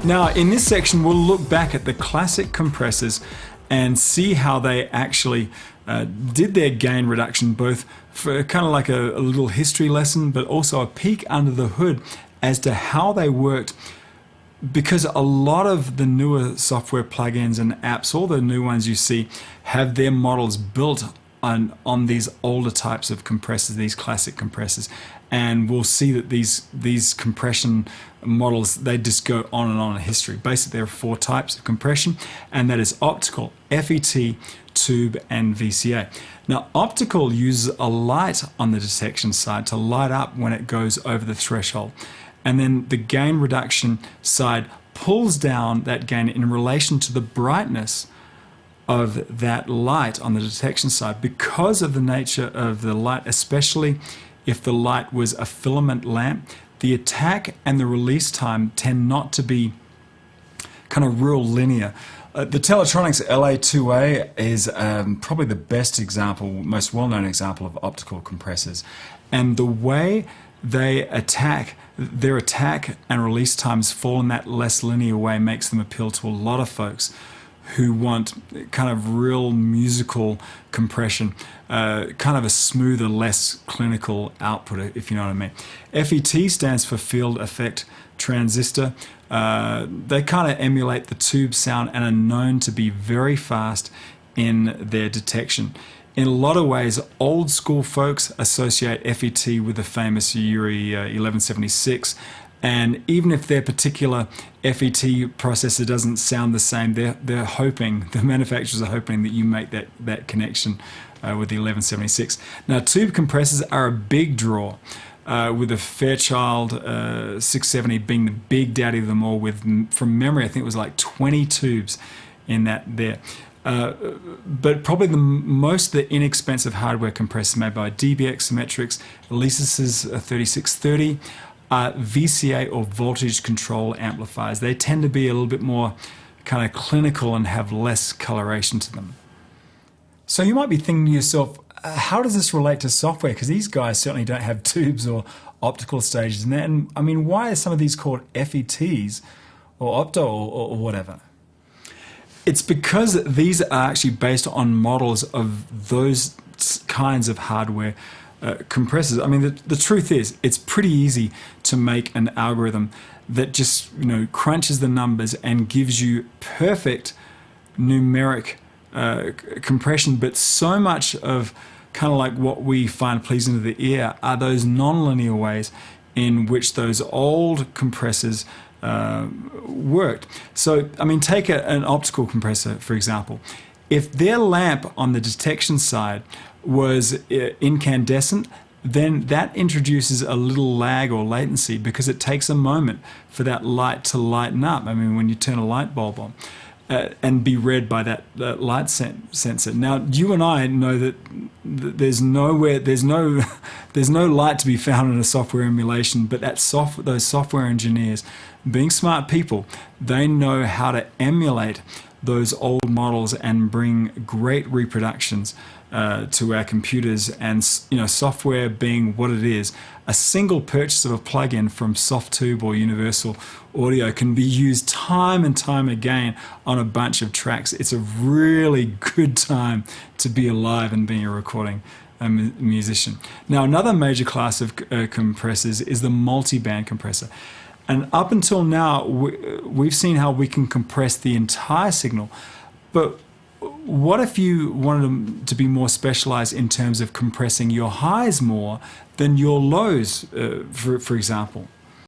Now, in this section, we'll look back at the classic compressors and see how they actually did their gain reduction, both for kind of like a little history lesson, but also a peek under the hood as to how they worked. Because a lot of the newer software plugins and apps, all the new ones you see, have their models built on these older types of compressors, these classic compressors. And we'll see that these compression models, they just go on and on in history. Basically, there are 4 types of compression, and that is optical, FET, tube, and VCA. Now, optical uses a light on the detection side to light up when it goes over the threshold. And then the gain reduction side pulls down that gain in relation to the brightness of that light on the detection side because of the nature of the light, especially if the light was a filament lamp. The attack and the release time tend not to be kind of real linear. The Teletronics LA2A is probably the best example, most well-known example of optical compressors. And the way they attack, their attack and release times fall in that less linear way makes them appeal to a lot of folks who want kind of real musical compression, kind of a smoother, less clinical output, if you know what I mean. FET stands for Field Effect Transistor. They kind of emulate the tube sound and are known to be very fast in their detection. In a lot of ways, old school folks associate FET with the famous URI 1176. And even if their particular FET processor doesn't sound the same, they're hoping, the manufacturers are hoping that you make that connection with the 1176. Now, tube compressors are a big draw, with the Fairchild 670 being the big daddy of them all, with, from memory, I think it was like 20 tubes in that there. But probably the inexpensive hardware compressors made by DBX Symmetrics, Alesis 3630, VCA or voltage control amplifiers. They tend to be a little bit more kind of clinical and have less coloration to them. So you might be thinking to yourself, how does this relate to software? Because these guys certainly don't have tubes or optical stages in that. And I mean, why are some of these called FETs or opto or whatever? It's because these are actually based on models of those kinds of hardware compressors. I mean, the truth is, it's pretty easy to make an algorithm that just, crunches the numbers and gives you perfect numeric compression, but so much of kind of like what we find pleasing to the ear are those non-linear ways in which those old compressors worked. So, I mean, take an optical compressor, for example. If their lamp on the detection side was incandescent, then that introduces a little lag or latency because it takes a moment for that light to lighten up. I mean, when you turn a light bulb on and be read by that light sensor. Now, you and I know that there's no light to be found in a software emulation, but those software engineers, being smart people, they know how to emulate those old models and bring great reproductions to our computers. And software being what it is, a single purchase of a plugin from Softube or Universal Audio can be used time and time again on a bunch of tracks. It's a really good time to be alive and being a recording musician. Now, another major class of compressors is the multiband compressor. And up until now, we've seen how we can compress the entire signal. But what if you wanted them to be more specialized in terms of compressing your highs more than your lows, for example?